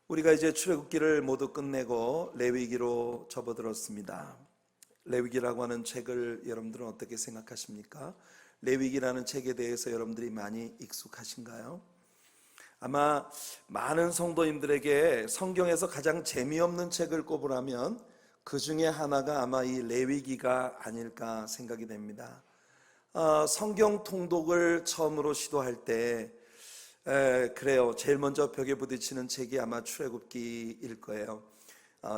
우리가 이제 출애굽기를 모두 끝내고 레위기로 접어들었습니다. 레위기라고 하는 책을 여러분들은 어떻게 생각하십니까? 레위기라는 책에 대해서 여러분들이 많이 익숙하신가요? 아마 많은 성도님들에게 성경에서 가장 재미없는 책을 꼽으라면 그 중에 하나가 아마 이 레위기가 아닐까 생각이 됩니다. 성경 통독을 처음으로 시도할 때 그래요. 제일 먼저 벽에 부딪히는 책이 아마 출애굽기일 거예요.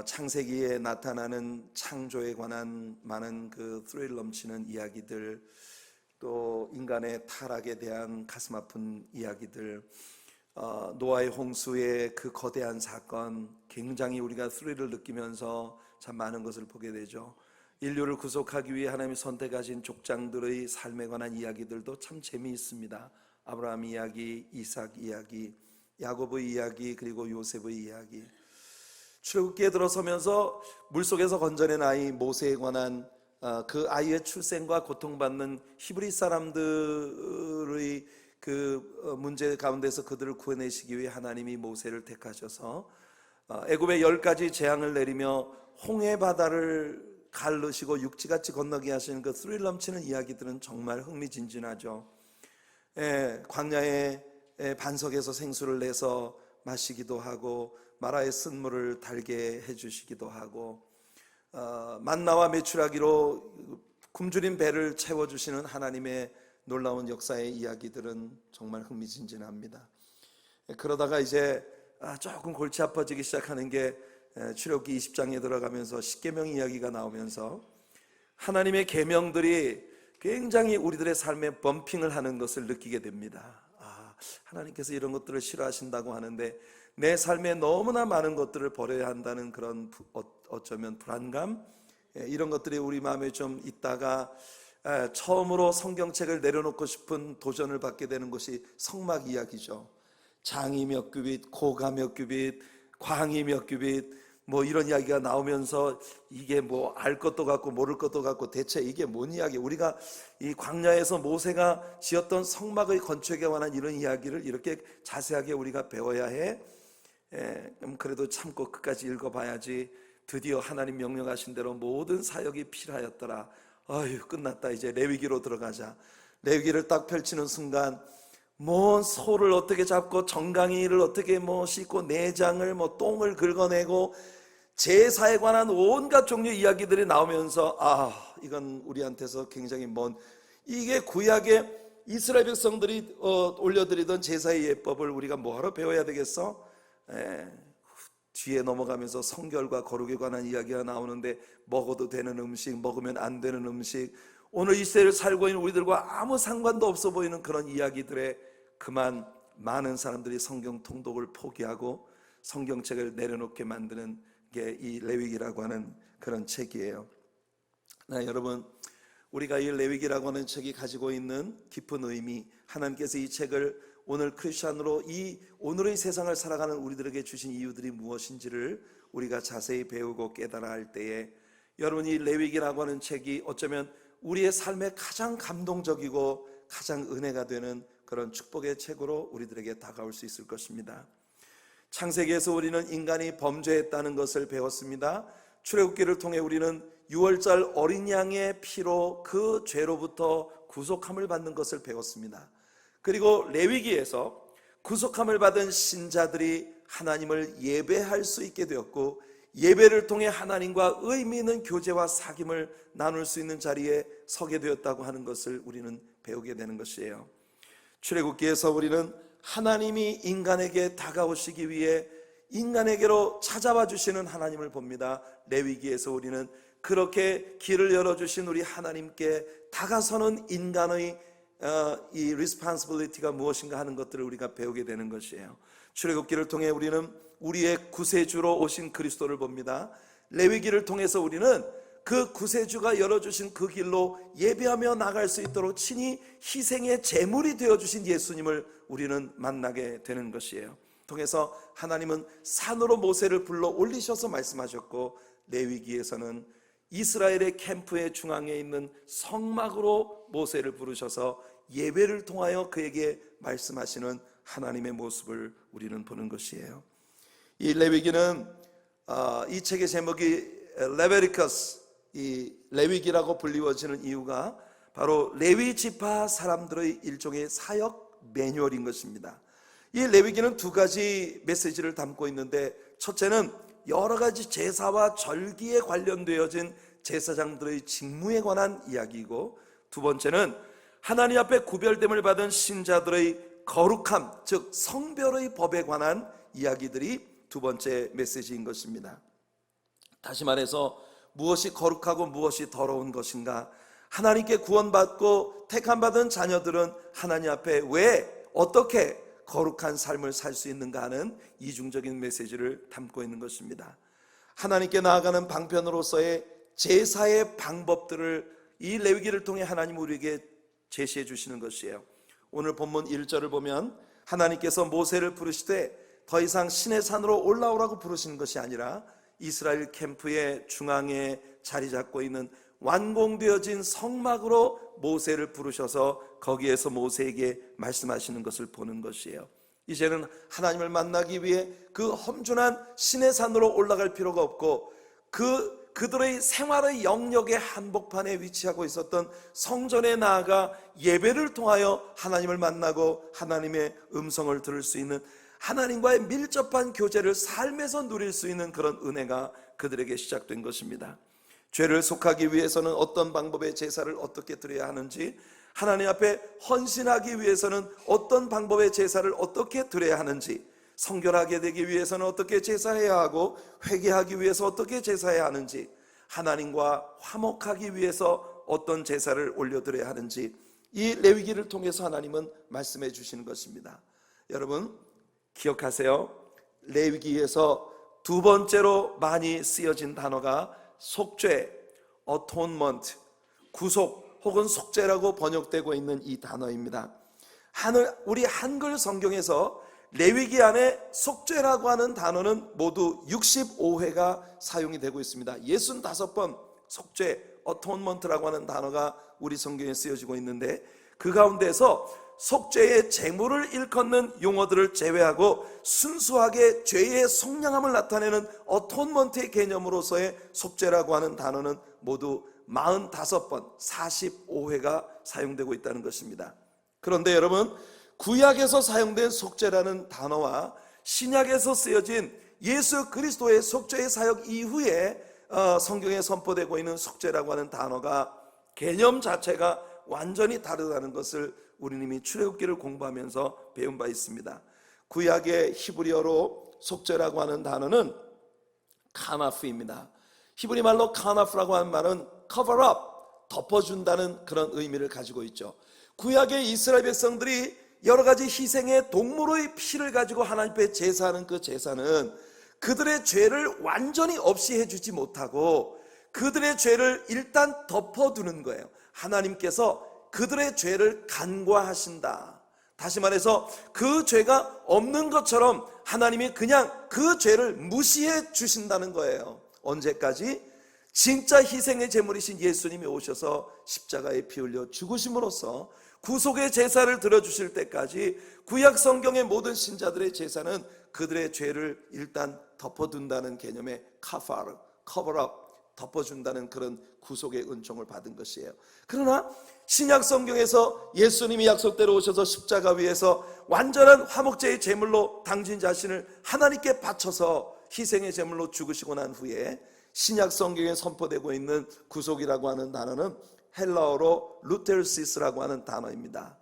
창세기에 나타나는 창조에 관한 많은 그 스릴 넘치는 이야기들, 또 인간의 타락에 대한 가슴 아픈 이야기들, 노아의 홍수의 그 거대한 사건, 굉장히 우리가 스릴을 느끼면서 참 많은 것을 보게 되죠. 인류를 구속하기 위해 하나님이 선택하신 족장들의 삶에 관한 이야기들도 참 재미있습니다. 아브라함 이야기, 이삭 이야기, 야곱의 이야기, 그리고 요셉의 이야기. 출애굽기에 들어서면서 물속에서 건져낸 아이 모세에 관한 그 아이의 출생과 고통받는 히브리 사람들의 그 문제 가운데서 그들을 구해내시기 위해 하나님이 모세를 택하셔서 애굽에 10가지 재앙을 내리며 홍해 바다를 가르시고 육지같이 건너게 하시는 그 스릴 넘치는 이야기들은 정말 흥미진진하죠. 광야의 반석에서 생수를 내서 마시기도 하고 마라의 쓴물을 달게 해주시기도 하고 만나와 메추라기로 굶주린 배를 채워주시는 하나님의 놀라운 역사의 이야기들은 정말 흥미진진합니다. 그러다가 이제 조금 골치 아파지기 시작하는 게 출애굽기 20장에 들어가면서 십계명 이야기가 나오면서 하나님의 계명들이 굉장히 우리들의 삶에 범핑을 하는 것을 느끼게 됩니다. 하나님께서 이런 것들을 싫어하신다고 하는데 내 삶에 너무나 많은 것들을 버려야 한다는 그런 어쩌면 불안감, 이런 것들이 우리 마음에 좀 있다가 처음으로 성경책을 내려놓고 싶은 도전을 받게 되는 것이 성막 이야기죠. 장이 몇 규빗, 고가 몇 규빗, 광이 몇 규빗, 뭐 이런 이야기가 나오면서 이게 뭐 알 것도 같고 모를 것도 같고 대체 이게 뭔 이야기, 우리가 이 광야에서 모세가 지었던 성막의 건축에 관한 이런 이야기를 이렇게 자세하게 우리가 배워야 해? 그래도 참고 끝까지 읽어봐야지. 드디어 하나님 명령하신 대로 모든 사역이 필하였더라. 아유, 끝났다. 이제 레위기로 들어가자. 레위기를 딱 펼치는 순간 뭐 소를 어떻게 잡고 정강이를 어떻게 뭐 씻고 내장을 뭐 똥을 긁어내고 제사에 관한 온갖 종류의 이야기들이 나오면서 이건 우리한테서 굉장히 먼, 이게 구약의 이스라엘 백성들이 올려드리던 제사의 예법을 우리가 뭐하러 배워야 되겠어? 뒤에 넘어가면서 성결과 거룩에 관한 이야기가 나오는데 먹어도 되는 음식, 먹으면 안 되는 음식, 오늘 이 시대를 살고 있는 우리들과 아무 상관도 없어 보이는 그런 이야기들에 그만 많은 사람들이 성경 통독을 포기하고 성경책을 내려놓게 만드는 게 이 레위기라고 하는 그런 책이에요. 여러분, 우리가 이 레위기라고 하는 책이 가지고 있는 깊은 의미, 하나님께서 이 책을 오늘 크리스찬으로 이 오늘의 세상을 살아가는 우리들에게 주신 이유들이 무엇인지를 우리가 자세히 배우고 깨달아 할 때에 여러분, 이 레위기라고 하는 책이 어쩌면 우리의 삶에 가장 감동적이고 가장 은혜가 되는 그런 축복의 책으로 우리들에게 다가올 수 있을 것입니다. 창세기에서 우리는 인간이 범죄했다는 것을 배웠습니다. 출애굽기를 통해 우리는 6월절 어린 양의 피로 그 죄로부터 구속함을 받는 것을 배웠습니다. 그리고 레위기에서 구속함을 받은 신자들이 하나님을 예배할 수 있게 되었고, 예배를 통해 하나님과 의미 있는 교제와 사귐을 나눌 수 있는 자리에 서게 되었다고 하는 것을 우리는 배우게 되는 것이에요. 출애굽기에서 우리는 하나님이 인간에게 다가오시기 위해 인간에게로 찾아와 주시는 하나님을 봅니다. 레위기에서 우리는 그렇게 길을 열어주신 우리 하나님께 다가서는 인간의 이 responsibility가 무엇인가 하는 것들을 우리가 배우게 되는 것이에요. 출애굽기를 통해 우리는 우리의 구세주로 오신 그리스도를 봅니다. 레위기를 통해서 우리는 그 구세주가 열어주신 그 길로 예배하며 나갈 수 있도록 친히 희생의 제물이 되어주신 예수님을 우리는 만나게 되는 것이에요. 통해서 하나님은 산으로 모세를 불러 올리셔서 말씀하셨고, 레위기에서는 이스라엘의 캠프의 중앙에 있는 성막으로 모세를 부르셔서 예배를 통하여 그에게 말씀하시는 하나님의 모습을 우리는 보는 것이에요. 이 레위기는 이 책의 제목이 레베리커스, 이 레위기라고 불리워지는 이유가 바로 레위 지파 사람들의 일종의 사역 매뉴얼인 것입니다. 이 레위기는 두 가지 메시지를 담고 있는데, 첫째는 여러 가지 제사와 절기에 관련되어진 제사장들의 직무에 관한 이야기이고, 두 번째는 하나님 앞에 구별됨을 받은 신자들의 거룩함, 즉 성별의 법에 관한 이야기들이 두 번째 메시지인 것입니다. 다시 말해서 무엇이 거룩하고 무엇이 더러운 것인가, 하나님께 구원받고 택함받은 자녀들은 하나님 앞에 왜 어떻게 거룩한 삶을 살 수 있는가 하는 이중적인 메시지를 담고 있는 것입니다. 하나님께 나아가는 방편으로서의 제사의 방법들을 이 레위기를 통해 하나님 우리에게 제시해 주시는 것이에요. 오늘 본문 1절을 보면 하나님께서 모세를 부르시되 더 이상 시내 산으로 올라오라고 부르시는 것이 아니라 이스라엘 캠프의 중앙에 자리 잡고 있는 완공되어진 성막으로 모세를 부르셔서 거기에서 모세에게 말씀하시는 것을 보는 것이에요. 이제는 하나님을 만나기 위해 그 험준한 시내산으로 올라갈 필요가 없고, 그들의 생활의 영역의 한복판에 위치하고 있었던 성전에 나아가 예배를 통하여 하나님을 만나고 하나님의 음성을 들을 수 있는, 하나님과의 밀접한 교제를 삶에서 누릴 수 있는 그런 은혜가 그들에게 시작된 것입니다. 죄를 속하기 위해서는 어떤 방법의 제사를 어떻게 드려야 하는지, 하나님 앞에 헌신하기 위해서는 어떤 방법의 제사를 어떻게 드려야 하는지, 성결하게 되기 위해서는 어떻게 제사해야 하고 회개하기 위해서 어떻게 제사해야 하는지, 하나님과 화목하기 위해서 어떤 제사를 올려드려야 하는지, 이 레위기를 통해서 하나님은 말씀해 주시는 것입니다. 여러분 기억하세요. 레위기에서 두 번째로 많이 쓰여진 단어가 속죄, atonement, 구속 혹은 속죄라고 번역되고 있는 이 단어입니다. 우리 한글 성경에서 레위기 안에 속죄라고 하는 단어는 모두 65회가 사용이 되고 있습니다. 65번 속죄, atonement라고 하는 단어가 우리 성경에 쓰여지고 있는데, 그 가운데서 속죄의 재물을 일컫는 용어들을 제외하고 순수하게 죄의 속량함을 나타내는 어톤먼트의 개념으로서의 속죄라고 하는 단어는 모두 45번, 45회가 사용되고 있다는 것입니다. 그런데 여러분, 구약에서 사용된 속죄라는 단어와 신약에서 쓰여진 예수 그리스도의 속죄의 사역 이후에 성경에 선포되고 있는 속죄라고 하는 단어가 개념 자체가 완전히 다르다는 것을 우리는 이미 출애굽기를 공부하면서 배운 바 있습니다. 구약의 히브리어로 속죄라고 하는 단어는 카나프입니다. 히브리 말로 카나프라고 하는 말은 cover up, 덮어준다는 그런 의미를 가지고 있죠. 구약의 이스라엘 백성들이 여러 가지 희생의 동물의 피를 가지고 하나님 앞에 제사하는 그 제사는 그들의 죄를 완전히 없이 해주지 못하고 그들의 죄를 일단 덮어두는 거예요. 하나님께서 그들의 죄를 간과하신다. 다시 말해서 그 죄가 없는 것처럼 하나님이 그냥 그 죄를 무시해 주신다는 거예요. 언제까지? 진짜 희생의 제물이신 예수님이 오셔서 십자가에 피 흘려 죽으심으로써 구속의 제사를 드려주실 때까지 구약 성경의 모든 신자들의 제사는 그들의 죄를 일단 덮어둔다는 개념의 카파르, 커버업, 덮어준다는 그런 구속의 은총을 받은 것이에요. 그러나 신약 성경에서 예수님이 약속대로 오셔서 십자가 위에서 완전한 화목제의 제물로 당신 자신을 하나님께 바쳐서 희생의 제물로 죽으시고 난 후에 신약 성경에 선포되고 있는 구속이라고 하는 단어는 헬라어로 루테르시스라고 하는 단어입니다.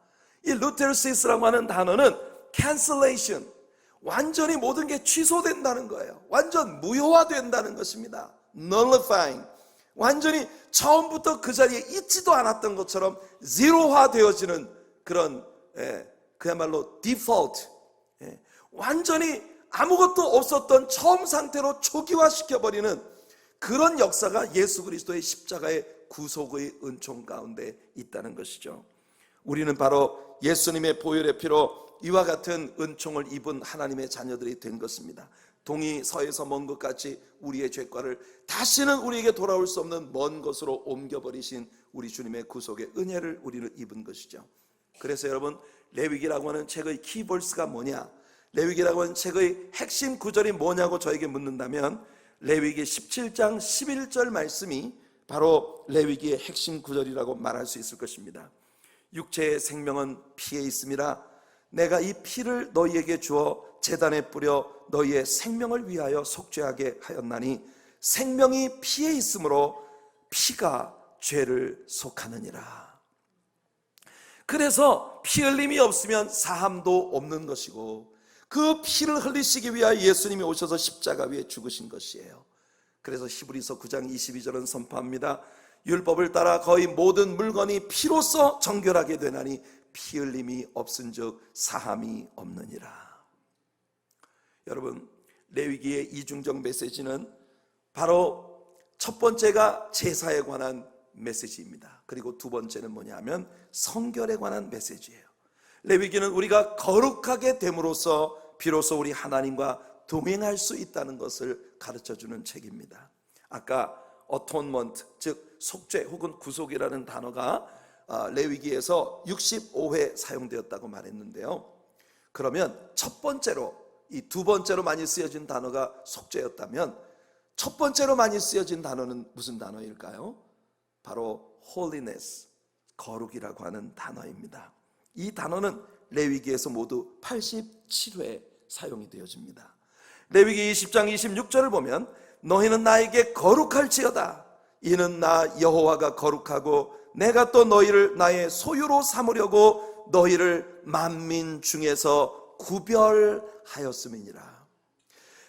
이 루테르시스라고 하는 단어는 cancellation, 완전히 모든 게 취소된다는 거예요. 완전 무효화된다는 것입니다. nullifying, 완전히 처음부터 그 자리에 있지도 않았던 것처럼 제로화 되어지는 그런 그야말로 디폴트, 완전히 아무것도 없었던 처음 상태로 초기화시켜버리는 그런 역사가 예수 그리스도의 십자가의 구속의 은총 가운데 있다는 것이죠. 우리는 바로 예수님의 보혈의 피로 이와 같은 은총을 입은 하나님의 자녀들이 된 것입니다. 동이 서에서 먼 것 같이 우리의 죄과를 다시는 우리에게 돌아올 수 없는 먼 곳으로 옮겨버리신 우리 주님의 구속의 은혜를 우리는 입은 것이죠. 그래서 여러분, 레위기라고 하는 책의 키버스가 뭐냐? 레위기라고 하는 책의 핵심 구절이 뭐냐고 저에게 묻는다면 레위기 17장 11절 말씀이 바로 레위기의 핵심 구절이라고 말할 수 있을 것입니다. 육체의 생명은 피에 있음이라 내가 이 피를 너희에게 주어 제단에 뿌려 너희의 생명을 위하여 속죄하게 하였나니 생명이 피에 있으므로 피가 죄를 속하느니라. 그래서 피 흘림이 없으면 사함도 없는 것이고 그 피를 흘리시기 위하여 예수님이 오셔서 십자가 위에 죽으신 것이에요. 그래서 히브리서 9장 22절은 선포합니다. 율법을 따라 거의 모든 물건이 피로써 정결하게 되나니 피 흘림이 없은즉 사함이 없느니라. 여러분, 레위기의 이중적 메시지는 바로 첫 번째가 제사에 관한 메시지입니다. 그리고 두 번째는 뭐냐면 성결에 관한 메시지예요. 레위기는 우리가 거룩하게 됨으로써 비로소 우리 하나님과 동행할 수 있다는 것을 가르쳐주는 책입니다. 아까 어톤먼트, 즉 속죄 혹은 구속이라는 단어가 레위기에서 65회 사용되었다고 말했는데요. 그러면 첫 번째로, 이 두 번째로 많이 쓰여진 단어가 속죄였다면 첫 번째로 많이 쓰여진 단어는 무슨 단어일까요? 바로 holiness, 거룩이라고 하는 단어입니다. 이 단어는 레위기에서 모두 87회 사용이 되어집니다. 레위기 20장 26절을 보면 너희는 나에게 거룩할지어다. 이는 나 여호와가 거룩하고 내가 또 너희를 나의 소유로 삼으려고 너희를 만민 중에서 구별하였음이니라.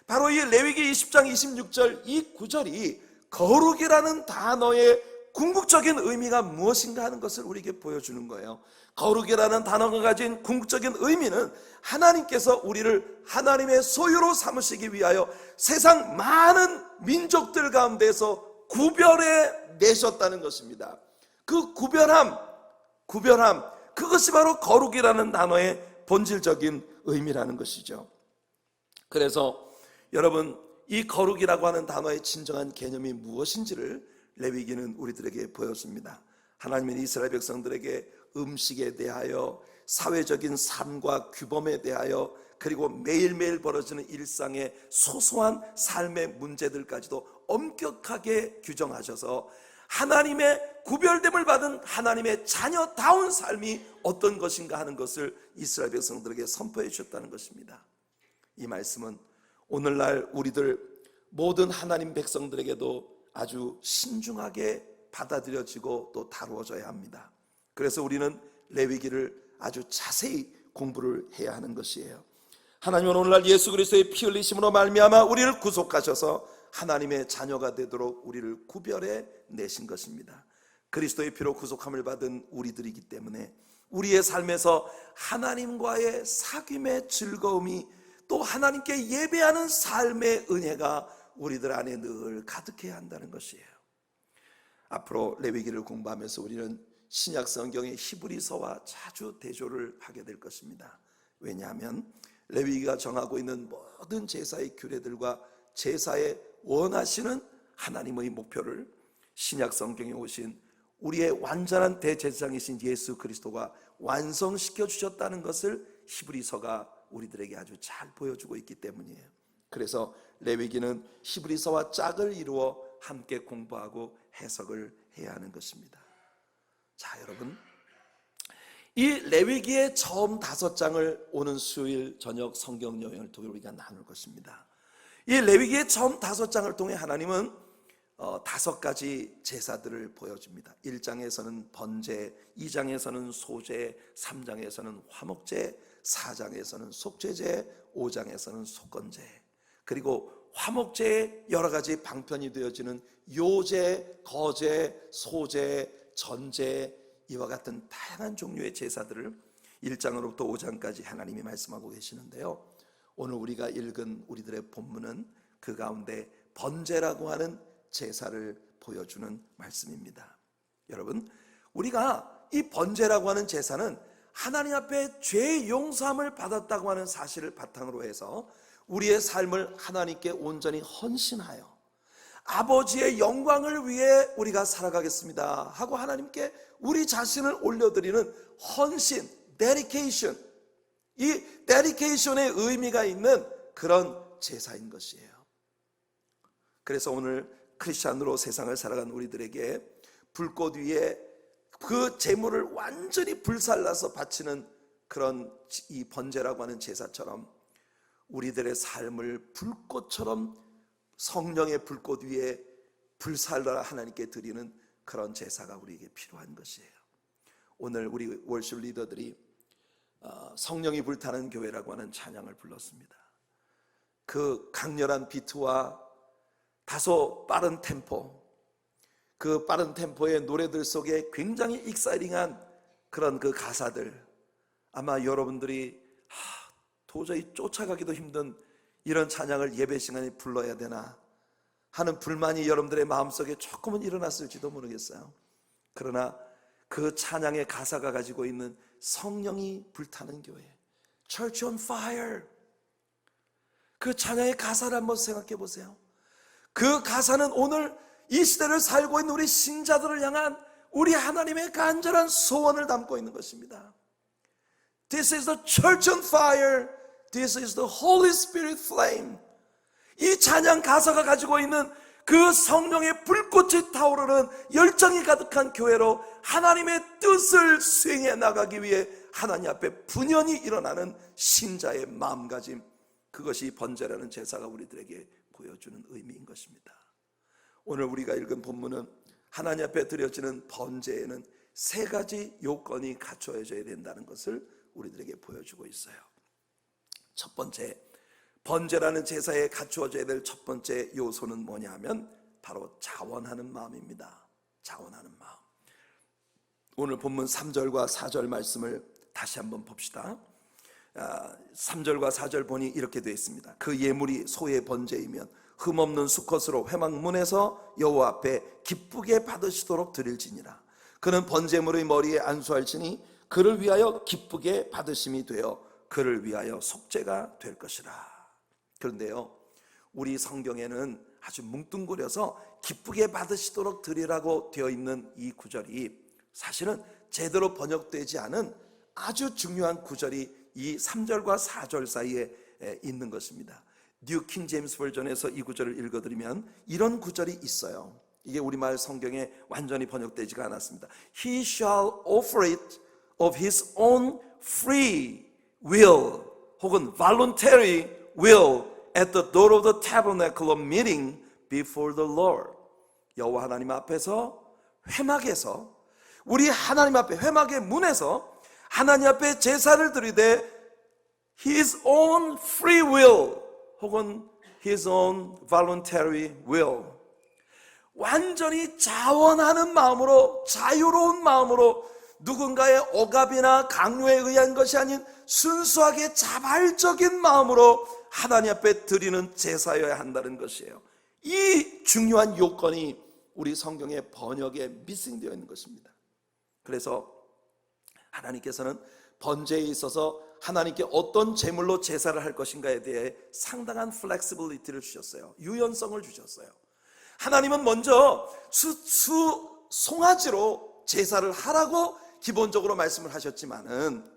바로 이 레위기 20장 26절 이 구절이 거룩이라는 단어의 궁극적인 의미가 무엇인가 하는 것을 우리에게 보여주는 거예요. 거룩이라는 단어가 가진 궁극적인 의미는 하나님께서 우리를 하나님의 소유로 삼으시기 위하여 세상 많은 민족들 가운데서 구별해 내셨다는 것입니다. 그 구별함, 그것이 바로 거룩이라는 단어의 본질적인 의미라는 것이죠. 그래서 여러분, 이 거룩이라고 하는 단어의 진정한 개념이 무엇인지를 레위기는 우리들에게 보여줍니다. 하나님은 이스라엘 백성들에게 음식에 대하여, 사회적인 삶과 규범에 대하여, 그리고 매일매일 벌어지는 일상의 소소한 삶의 문제들까지도 엄격하게 규정하셔서 하나님의 구별됨을 받은 하나님의 자녀다운 삶이 어떤 것인가 하는 것을 이스라엘 백성들에게 선포해 주셨다는 것입니다. 이 말씀은 오늘날 우리들 모든 하나님 백성들에게도 아주 신중하게 받아들여지고 또 다루어져야 합니다. 그래서 우리는 레위기를 아주 자세히 공부를 해야 하는 것이에요. 하나님은 오늘날 예수 그리스도의 피 흘리심으로 말미암아 우리를 구속하셔서 하나님의 자녀가 되도록 우리를 구별해 내신 것입니다. 그리스도의 피로 구속함을 받은 우리들이기 때문에 우리의 삶에서 하나님과의 사귐의 즐거움이, 또 하나님께 예배하는 삶의 은혜가 우리들 안에 늘 가득해야 한다는 것이에요. 앞으로 레위기를 공부하면서 우리는 신약 성경의 히브리서와 자주 대조를 하게 될 것입니다. 왜냐하면 레위기가 정하고 있는 모든 제사의 규례들과 제사에 원하시는 하나님의 목표를 신약 성경에 오신 우리의 완전한 대제사장이신 예수 그리스도가 완성시켜 주셨다는 것을 히브리서가 우리들에게 아주 잘 보여주고 있기 때문이에요. 그래서 레위기는 히브리서와 짝을 이루어 함께 공부하고 해석을 해야 하는 것입니다. 자, 여러분, 이 레위기의 처음 5장을 오는 수요일 저녁 성경 여행을 통해 우리가 나눌 것입니다. 이 레위기의 처음 5장을 통해 하나님은 5가지 제사들을 보여줍니다. 1장에서는 번제, 2장에서는 소제, 3장에서는 화목제, 4장에서는 속죄제, 5장에서는 속건제, 그리고 화목제에 여러 가지 방편이 되어지는 요제, 거제, 소제, 전제, 이와 같은 다양한 종류의 제사들을 1장으로부터 5장까지 하나님이 말씀하고 계시는데요, 오늘 우리가 읽은 우리들의 본문은 그 가운데 번제라고 하는 제사를 보여주는 말씀입니다. 여러분, 우리가 이 번제라고 하는 제사는 하나님 앞에 죄 용서함을 받았다고 하는 사실을 바탕으로 해서 우리의 삶을 하나님께 온전히 헌신하여 아버지의 영광을 위해 우리가 살아가겠습니다 하고 하나님께 우리 자신을 올려드리는 헌신, 데디케이션, 이 데디케이션의 의미가 있는 그런 제사인 것이에요. 그래서 오늘 크리스찬으로 세상을 살아간 우리들에게 불꽃 위에 그 제물을 완전히 불살라서 바치는 그런 이 번제라고 하는 제사처럼 우리들의 삶을 불꽃처럼 성령의 불꽃 위에 불살라 하나님께 드리는 그런 제사가 우리에게 필요한 것이에요. 오늘 우리 월십 리더들이 성령이 불타는 교회라고 하는 찬양을 불렀습니다. 그 강렬한 비트와 다소 빠른 템포, 그 빠른 템포의 노래들 속에 굉장히 익사이팅한 그런 그 가사들, 아마 여러분들이 도저히 쫓아가기도 힘든 이런 찬양을 예배 시간에 불러야 되나 하는 불만이 여러분들의 마음속에 조금은 일어났을지도 모르겠어요. 그러나 그 찬양의 가사가 가지고 있는 성령이 불타는 교회, Church on Fire, 그 찬양의 가사를 한번 생각해 보세요. 그 가사는 오늘 이 시대를 살고 있는 우리 신자들을 향한 우리 하나님의 간절한 소원을 담고 있는 것입니다. This is the church on fire. This is the Holy Spirit flame. 이 찬양 가사가 가지고 있는 그 성령의 불꽃이 타오르는 열정이 가득한 교회로 하나님의 뜻을 수행해 나가기 위해 하나님 앞에 분연히 일어나는 신자의 마음가짐, 그것이 번제라는 제사가 우리들에게 보여주는 의미인 것입니다. 오늘 우리가 읽은 본문은 하나님 앞에 드려지는 번제에는 세 가지 요건이 갖춰져야 된다는 것을 우리들에게 보여주고 있어요. 첫 번째, 번제라는 제사에 갖추어져야 될 첫 번째 요소는 뭐냐 하면 바로 자원하는 마음입니다. 자원하는 마음. 오늘 본문 3절과 4절 말씀을 다시 한번 봅시다. 3절과 4절 보니 이렇게 되어 있습니다. 그 예물이 소의 번제이면 흠없는 수컷으로 회막문에서 여호와 앞에 기쁘게 받으시도록 드릴지니라. 그는 번제물의 머리에 안수할지니 그를 위하여 기쁘게 받으심이 되어 그를 위하여 속죄가 될 것이라. 그런데요, 우리 성경에는 아주 뭉뚱그려서 기쁘게 받으시도록 드리라고 되어 있는 이 구절이 사실은 제대로 번역되지 않은 아주 중요한 구절이 이 3절과 4절 사이에 있는 것입니다. 뉴 킹 제임스 버전에서 이 구절을 읽어드리면 이런 구절이 있어요. 이게 우리말 성경에 완전히 번역되지가 않았습니다. He shall offer it of his own free will 혹은 voluntary will at the door of the tabernacle of meeting before the Lord. 여호와 하나님 앞에서 회막에서 우리 하나님 앞에 회막의 문에서 하나님 앞에 제사를 드리되 his own free will 혹은 his own voluntary will, 완전히 자원하는 마음으로, 자유로운 마음으로 누군가의 억압이나 강요에 의한 것이 아닌 순수하게 자발적인 마음으로 하나님 앞에 드리는 제사여야 한다는 것이에요. 이 중요한 요건이 우리 성경의 번역에 미싱되어 있는 것입니다. 그래서 하나님께서는 번제에 있어서 하나님께 어떤 제물로 제사를 할 것인가에 대해 상당한 플렉시빌리티를 주셨어요. 유연성을 주셨어요. 하나님은 먼저 송아지로 제사를 하라고 기본적으로 말씀을 하셨지만은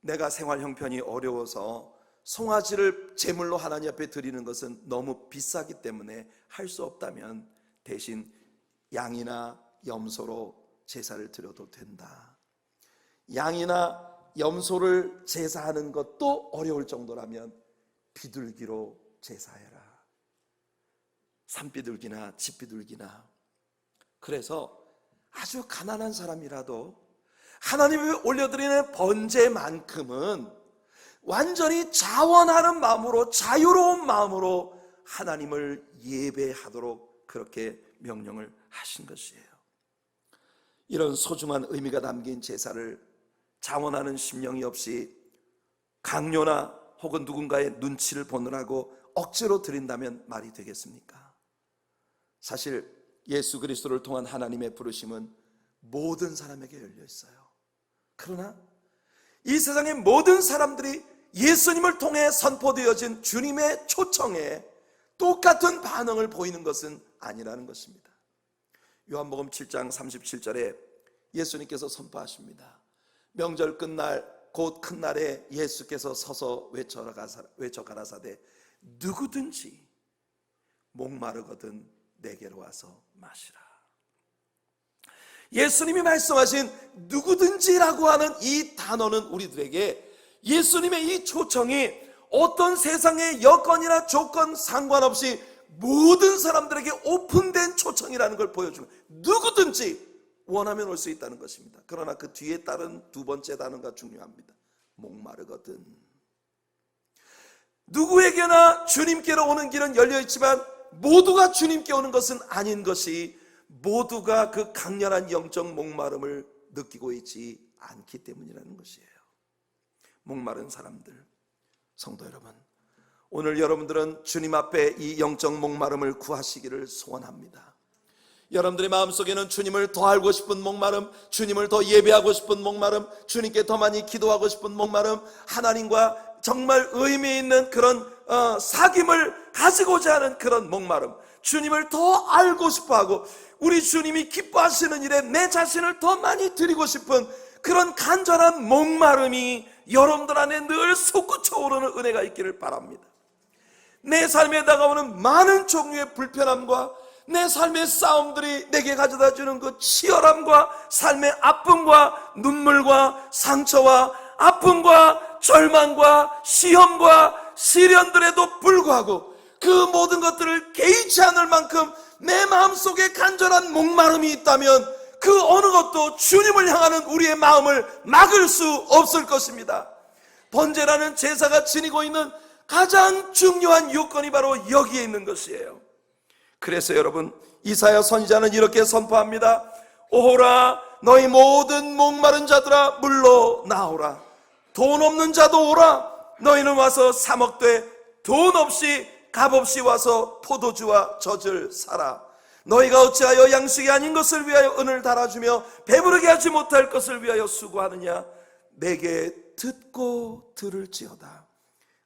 내가 생활 형편이 어려워서 송아지를 제물로 하나님 앞에 드리는 것은 너무 비싸기 때문에 할 수 없다면 대신 양이나 염소로 제사를 드려도 된다. 양이나 염소를 제사하는 것도 어려울 정도라면 비둘기로 제사해라. 산비둘기나 집비둘기나. 그래서 아주 가난한 사람이라도 하나님이 올려드리는 번제만큼은 완전히 자원하는 마음으로, 자유로운 마음으로 하나님을 예배하도록 그렇게 명령을 하신 것이에요. 이런 소중한 의미가 담긴 제사를 자원하는 심령이 없이 강요나 혹은 누군가의 눈치를 보느라고 억지로 드린다면 말이 되겠습니까? 사실 예수 그리스도를 통한 하나님의 부르심은 모든 사람에게 열려 있어요. 그러나 이 세상의 모든 사람들이 예수님을 통해 선포되어진 주님의 초청에 똑같은 반응을 보이는 것은 아니라는 것입니다. 요한복음 7장 37절에 예수님께서 선포하십니다. 명절 끝날 곧 큰 날에 예수께서 서서 외쳐 가라사대 누구든지 목마르거든 내게로 와서 마시라. 예수님이 말씀하신 누구든지라고 하는 이 단어는 우리들에게 예수님의 이 초청이 어떤 세상의 여건이나 조건 상관없이 모든 사람들에게 오픈된 초청이라는 걸 보여주는, 누구든지 원하면 올 수 있다는 것입니다. 그러나 그 뒤에 따른 두 번째 단어가 중요합니다. 목마르거든. 누구에게나 주님께로 오는 길은 열려있지만 모두가 주님께 오는 것은 아닌 것이, 모두가 그 강렬한 영적 목마름을 느끼고 있지 않기 때문이라는 것이에요. 목마른 사람들, 성도 여러분, 오늘 여러분들은 주님 앞에 이 영적 목마름을 구하시기를 소원합니다. 여러분들의 마음속에는 주님을 더 알고 싶은 목마름, 주님을 더 예배하고 싶은 목마름, 주님께 더 많이 기도하고 싶은 목마름, 하나님과 정말 의미 있는 그런 사귐을 가지고자 하는 그런 목마름, 주님을 더 알고 싶어하고 우리 주님이 기뻐하시는 일에 내 자신을 더 많이 드리고 싶은 그런 간절한 목마름이 여러분들 안에 늘 솟구쳐 오르는 은혜가 있기를 바랍니다. 내 삶에 다가오는 많은 종류의 불편함과 내 삶의 싸움들이 내게 가져다주는 그 치열함과 삶의 아픔과 눈물과 상처와 아픔과 절망과 시험과 시련들에도 불구하고 그 모든 것들을 개의치 않을 만큼 내 마음속에 간절한 목마름이 있다면 그 어느 것도 주님을 향하는 우리의 마음을 막을 수 없을 것입니다. 번제라는 제사가 지니고 있는 가장 중요한 요건이 바로 여기에 있는 것이에요. 그래서 여러분, 이사야 선지자는 이렇게 선포합니다. 오호라 너희 모든 목마른 자들아 물러 나오라. 돈 없는 자도 오라. 너희는 와서 사 먹되 돈 없이 값없이 와서 포도주와 젖을 사라. 너희가 어찌하여 양식이 아닌 것을 위하여 은을 달아주며 배부르게 하지 못할 것을 위하여 수고하느냐. 내게 듣고 들을지어다.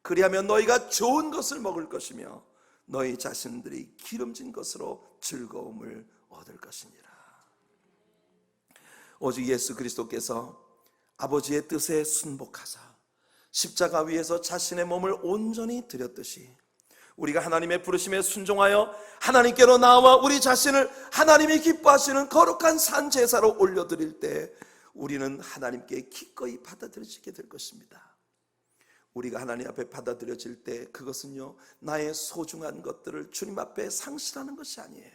그리하면 너희가 좋은 것을 먹을 것이며 너희 자신들이 기름진 것으로 즐거움을 얻을 것이니라. 오직 예수 그리스도께서 아버지의 뜻에 순복하사 십자가 위에서 자신의 몸을 온전히 드렸듯이 우리가 하나님의 부르심에 순종하여 하나님께로 나와 우리 자신을 하나님이 기뻐하시는 거룩한 산제사로 올려드릴 때 우리는 하나님께 기꺼이 받아들여지게 될 것입니다. 우리가 하나님 앞에 받아들여질 때 그것은요, 나의 소중한 것들을 주님 앞에 상실하는 것이 아니에요.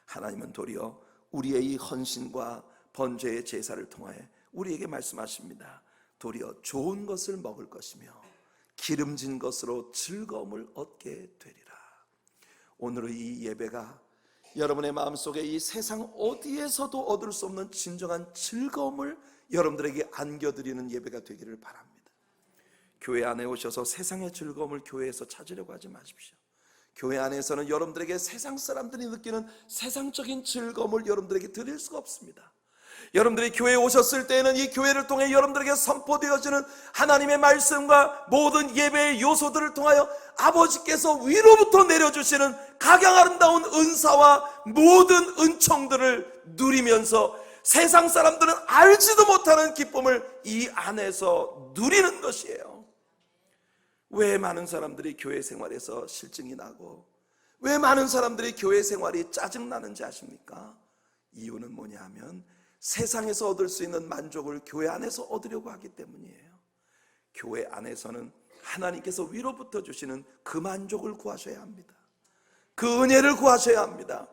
하나님은 도리어 우리의 이 헌신과 번제의 제사를 통하여 우리에게 말씀하십니다. 도리어 좋은 것을 먹을 것이며 기름진 것으로 즐거움을 얻게 되리라. 오늘의 이 예배가 여러분의 마음속에 이 세상 어디에서도 얻을 수 없는 진정한 즐거움을 여러분들에게 안겨드리는 예배가 되기를 바랍니다. 교회 안에 오셔서 세상의 즐거움을 교회에서 찾으려고 하지 마십시오. 교회 안에서는 여러분들에게 세상 사람들이 느끼는 세상적인 즐거움을 여러분들에게 드릴 수가 없습니다. 여러분들이 교회에 오셨을 때에는 이 교회를 통해 여러분들에게 선포되어지는 하나님의 말씀과 모든 예배의 요소들을 통하여 아버지께서 위로부터 내려주시는 각양 아름다운 은사와 모든 은총들을 누리면서 세상 사람들은 알지도 못하는 기쁨을 이 안에서 누리는 것이에요. 왜 많은 사람들이 교회 생활에서 실증이 나고 왜 많은 사람들이 교회 생활이 짜증나는지 아십니까? 이유는 뭐냐 하면 세상에서 얻을 수 있는 만족을 교회 안에서 얻으려고 하기 때문이에요. 교회 안에서는 하나님께서 위로부터 주시는 그 만족을 구하셔야 합니다. 그 은혜를 구하셔야 합니다.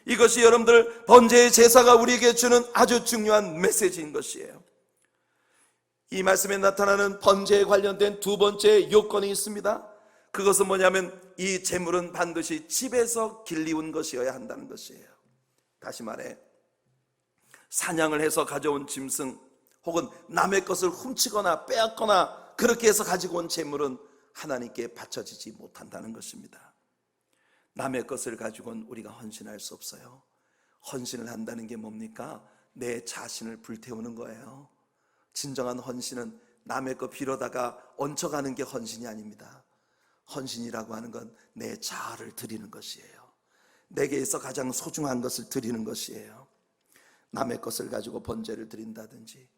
이것이 여러분들 번제의 제사가 우리에게 주는 아주 중요한 메시지인 것이에요. 이 말씀에 나타나는 번제에 관련된 두 번째 요건이 있습니다. 그것은 뭐냐면 이 제물은 반드시 집에서 길리운 것이어야 한다는 것이에요. 다시 말해 사냥을 해서 가져온 짐승 혹은 남의 것을 훔치거나 빼앗거나 그렇게 해서 가지고 온 제물은 하나님께 바쳐지지 못한다는 것입니다. 남의 것을 가지고는 우리가 헌신할 수 없어요. 헌신을 한다는 게 뭡니까? 내 자신을 불태우는 거예요. 진정한 헌신은 남의 것 빌어다가 얹혀가는 게 헌신이 아닙니다. 헌신이라고 하는 건 내 자아를 드리는 것이에요. 내게서 가장 소중한 것을 드리는 것이에요. 남의 것을 가지고 번제를 드린다든지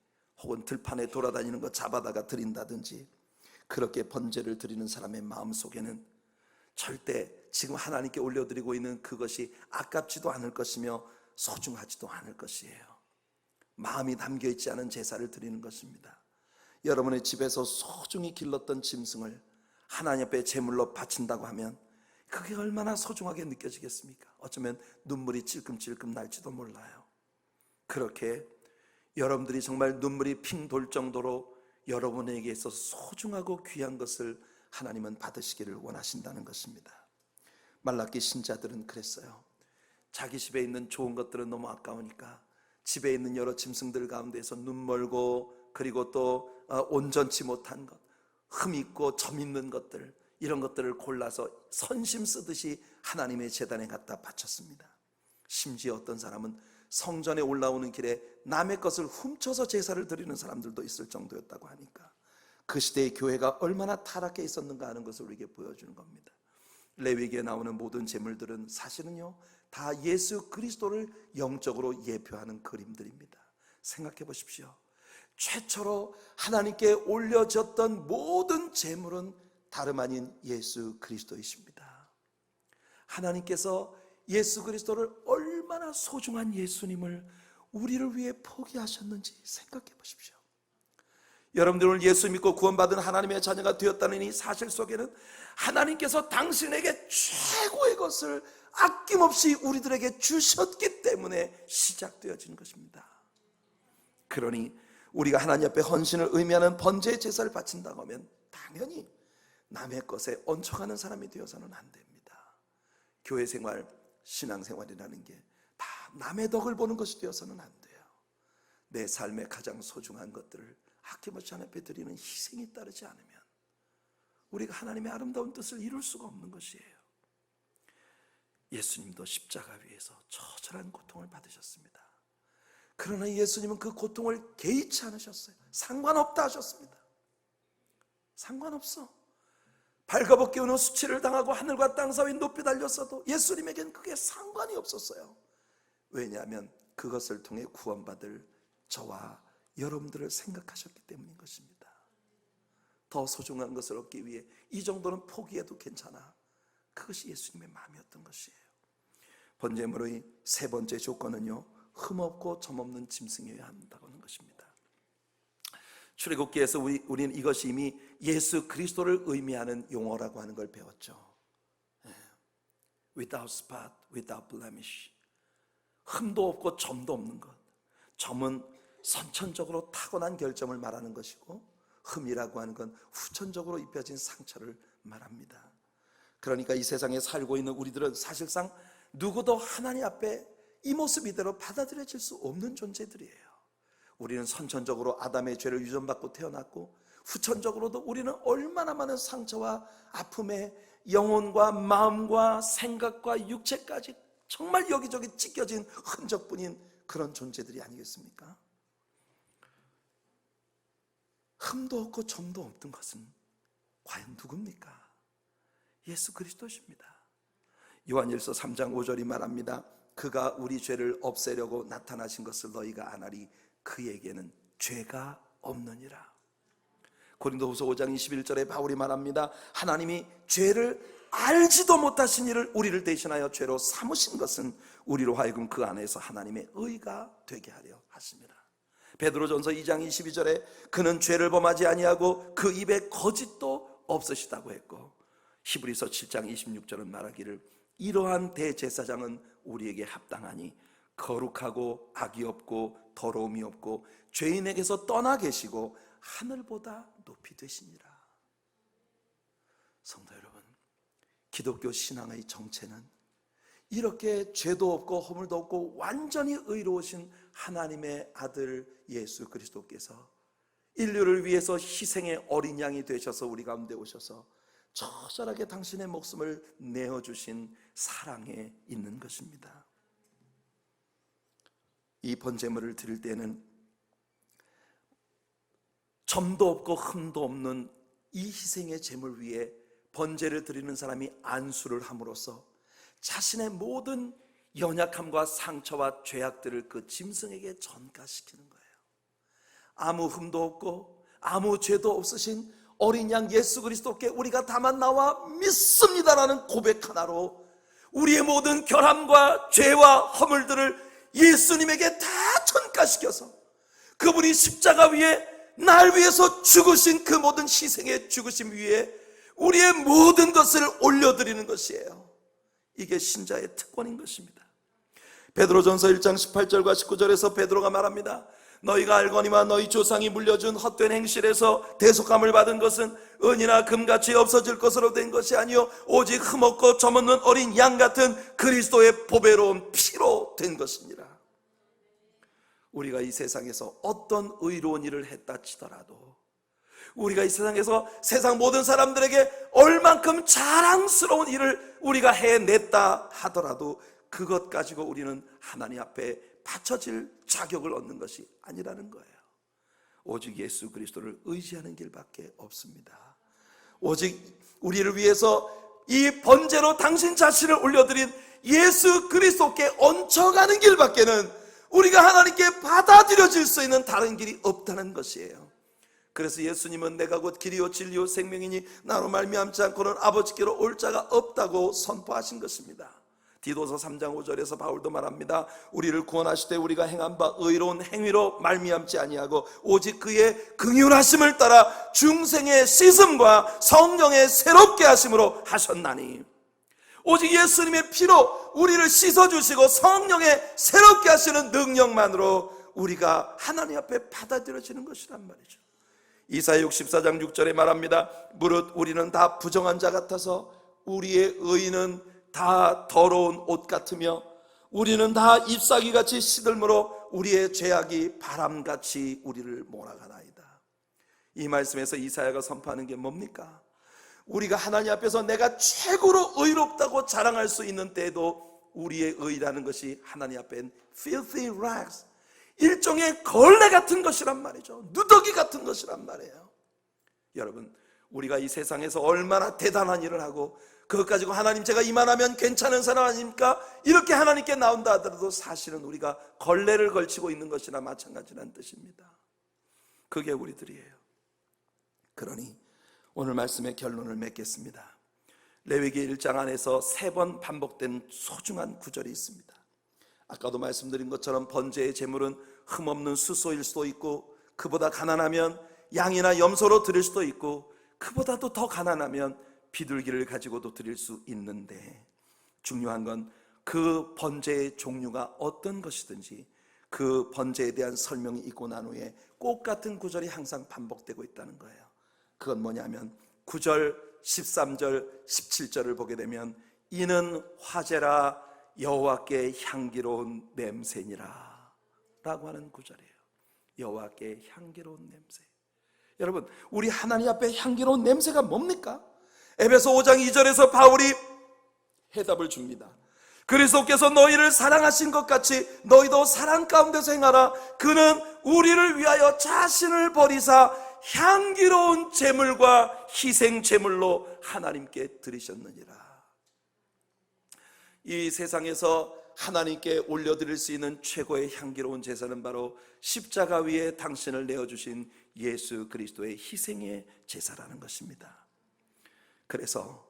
혹은 들판에 돌아다니는 거 잡아다가 드린다든지, 그렇게 번제를 드리는 사람의 마음속에는 절대 지금 하나님께 올려드리고 있는 그것이 아깝지도 않을 것이며 소중하지도 않을 것이에요. 마음이 담겨있지 않은 제사를 드리는 것입니다. 여러분의 집에서 소중히 길렀던 짐승을 하나님 앞에 제물로 바친다고 하면 그게 얼마나 소중하게 느껴지겠습니까? 어쩌면 눈물이 찔끔찔끔 날지도 몰라요. 그렇게 여러분들이 정말 눈물이 핑 돌 정도로 여러분에게 있어서 소중하고 귀한 것을 하나님은 받으시기를 원하신다는 것입니다. 말라기 신자들은 그랬어요. 자기 집에 있는 좋은 것들은 너무 아까우니까 집에 있는 여러 짐승들 가운데서 눈 멀고, 그리고 또 온전치 못한 것, 흠 있고 점 있는 것들, 이런 것들을 골라서 선심 쓰듯이 하나님의 제단에 갖다 바쳤습니다. 심지어 어떤 사람은 성전에 올라오는 길에 남의 것을 훔쳐서 제사를 드리는 사람들도 있을 정도였다고 하니까 그 시대의 교회가 얼마나 타락해 있었는가 하는 것을 우리에게 보여주는 겁니다. 레위기에 나오는 모든 제물들은 사실은요, 다 예수 그리스도를 영적으로 예표하는 그림들입니다. 생각해 보십시오. 최초로 하나님께 올려졌던 모든 제물은 다름 아닌 예수 그리스도이십니다. 하나님께서 예수 그리스도를 얼마나 소중한 예수님을 우리를 위해 포기하셨는지 생각해 보십시오. 여러분들 오늘 예수 믿고 구원받은 하나님의 자녀가 되었다는 이 사실 속에는 하나님께서 당신에게 최고의 것을 아낌없이 우리들에게 주셨기 때문에 시작되어진 것입니다. 그러니 우리가 하나님 앞에 헌신을 의미하는 번제의 제사를 바친다고 하면 당연히 남의 것에 얹혀가는 사람이 되어서는 안 됩니다. 교회 생활, 신앙생활이라는 게 다 남의 덕을 보는 것이 되어서는 안 돼요. 내 삶의 가장 소중한 것들을 아낌없이 하나님 앞에 드리는 희생이 따르지 않으면 우리가 하나님의 아름다운 뜻을 이룰 수가 없는 것이에요. 예수님도 십자가 위에서 처절한 고통을 받으셨습니다. 그러나 예수님은 그 고통을 개의치 않으셨어요. 상관없다 하셨습니다. 상관없어. 발가벗기 오는 수치를 당하고 하늘과 땅 사이 높이 달렸어도 예수님에겐 그게 상관이 없었어요. 왜냐하면 그것을 통해 구원받을 저와 여러분들을 생각하셨기 때문인 것입니다. 더 소중한 것을 얻기 위해 이 정도는 포기해도 괜찮아. 그것이 예수님의 마음이었던 것이에요. 번제물의 세 번째 조건은요, 흠없고 점없는 짐승이어야 한다고 하는 것입니다. 출애굽기에서 우리는 이것이 이미 예수 그리스도를 의미하는 용어라고 하는 걸 배웠죠. Without spot, without blemish. 흠도 없고 점도 없는 것. 점은 선천적으로 타고난 결점을 말하는 것이고, 흠이라고 하는 건 후천적으로 입혀진 상처를 말합니다. 그러니까 이 세상에 살고 있는 우리들은 사실상 누구도 하나님 앞에 이 모습 이대로 받아들여질 수 없는 존재들이에요. 우리는 선천적으로 아담의 죄를 유전받고 태어났고, 후천적으로도 우리는 얼마나 많은 상처와 아픔에 영혼과 마음과 생각과 육체까지 정말 여기저기 찢겨진 흔적뿐인 그런 존재들이 아니겠습니까? 흠도 없고 점도 없던 것은 과연 누굽니까? 예수 그리스도십니다. 요한일서 3장 5절이 말합니다. 그가 우리 죄를 없애려고 나타나신 것을 너희가 아나리 그에게는 죄가 없느니라. 고린도후서 5장 21절에 바울이 말합니다. 하나님이 죄를 알지도 못하신 이를 우리를 대신하여 죄로 삼으신 것은 우리로 하여금 그 안에서 하나님의 의가 되게 하려 하십니다. 베드로전서 2장 22절에 그는 죄를 범하지 아니하고 그 입에 거짓도 없으시다고 했고, 히브리서 7장 26절은 말하기를 이러한 대제사장은 우리에게 합당하니 거룩하고 악이 없고 더러움이 없고 죄인에게서 떠나 계시고 하늘보다 높이 되시니라. 성도 여러분, 기독교 신앙의 정체는 이렇게 죄도 없고 허물도 없고 완전히 의로우신 하나님의 아들 예수 그리스도께서 인류를 위해서 희생의 어린 양이 되셔서 우리 가운데 오셔서 처절하게 당신의 목숨을 내어주신 사랑에 있는 것입니다. 이 번제물을 드릴 때는 점도 없고 흠도 없는 이 희생의 제물 위에 번제를 드리는 사람이 안수를 함으로써 자신의 모든 연약함과 상처와 죄악들을 그 짐승에게 전가시키는 거예요. 아무 흠도 없고 아무 죄도 없으신 어린 양 예수 그리스도께 우리가 다만 나와 믿습니다라는 고백 하나로 우리의 모든 결함과 죄와 허물들을 예수님에게 다 전가시켜서 그분이 십자가 위에 날 위해서 죽으신 그 모든 희생의 죽으심 위에 우리의 모든 것을 올려드리는 것이에요. 이게 신자의 특권인 것입니다. 베드로전서 1장 18절과 19절에서 베드로가 말합니다. 너희가 알거니와 너희 조상이 물려준 헛된 행실에서 대속함을 받은 것은 은이나 금같이 없어질 것으로 된 것이 아니요 오직 흠없고 점없는 어린 양 같은 그리스도의 보배로운 피로 된 것이니라. 우리가 이 세상에서 어떤 의로운 일을 했다 치더라도, 우리가 이 세상에서 세상 모든 사람들에게 얼만큼 자랑스러운 일을 우리가 해냈다 하더라도 그것 가지고 우리는 하나님 앞에 바쳐질 자격을 얻는 것이 아니라는 거예요. 오직 예수 그리스도를 의지하는 길밖에 없습니다. 오직 우리를 위해서 이 번제로 당신 자신을 올려드린 예수 그리스도께 얹혀가는 길밖에는 우리가 하나님께 받아들여질 수 있는 다른 길이 없다는 것이에요. 그래서 예수님은 내가 곧 길이요 진리요 생명이니 나로 말미암지 않고는 아버지께로 올 자가 없다고 선포하신 것입니다. 디도서 3장 5절에서 바울도 말합니다. 우리를 구원하실 때 우리가 행한 바 의로운 행위로 말미암지 아니하고 오직 그의 긍휼하심을 따라 중생의 씻음과 성령의 새롭게 하심으로 하셨나니, 오직 예수님의 피로 우리를 씻어주시고 성령의 새롭게 하시는 능력만으로 우리가 하나님 앞에 받아들여지는 것이란 말이죠. 이사야 64장 6절에 말합니다. 무릇 우리는 다 부정한 자 같아서 우리의 의는 다 더러운 옷 같으며 우리는 다 잎사귀같이 시들므로 우리의 죄악이 바람같이 우리를 몰아가나이다. 이 말씀에서 이사야가 선포하는 게 뭡니까? 우리가 하나님 앞에서 내가 최고로 의롭다고 자랑할 수 있는 때에도 우리의 의라는 것이 하나님 앞엔 filthy rags, 일종의 걸레 같은 것이란 말이죠. 누더기 같은 것이란 말이에요. 여러분, 우리가 이 세상에서 얼마나 대단한 일을 하고 그것 가지고 하나님 제가 이만하면 괜찮은 사람 아닙니까? 이렇게 하나님께 나온다 하더라도 사실은 우리가 걸레를 걸치고 있는 것이나 마찬가지라는 뜻입니다. 그게 우리들이에요. 그러니 오늘 말씀의 결론을 맺겠습니다. 레위기 1장 안에서 3번 반복된 소중한 구절이 있습니다. 아까도 말씀드린 것처럼 번제의 제물은 흠없는 수소일 수도 있고, 그보다 가난하면 양이나 염소로 드릴 수도 있고, 그보다도 더 가난하면 비둘기를 가지고도 드릴 수 있는데, 중요한 건 그 번제의 종류가 어떤 것이든지 그 번제에 대한 설명이 있고 난 후에 꼭 같은 구절이 항상 반복되고 있다는 거예요. 그건 뭐냐면 9절, 13절, 17절을 보게 되면 이는 화제라 여호와께 향기로운 냄새니라 라고 하는 구절이에요. 여호와께 향기로운 냄새. 여러분, 우리 하나님 앞에 향기로운 냄새가 뭡니까? 에베소 5장 2절에서 바울이 해답을 줍니다. 그리스도께서 너희를 사랑하신 것 같이 너희도 사랑 가운데서 행하라. 그는 우리를 위하여 자신을 버리사 향기로운 제물과 희생 제물로 하나님께 드리셨느니라. 이 세상에서 하나님께 올려드릴 수 있는 최고의 향기로운 제사는 바로 십자가 위에 당신을 내어주신 예수 그리스도의 희생의 제사라는 것입니다. 그래서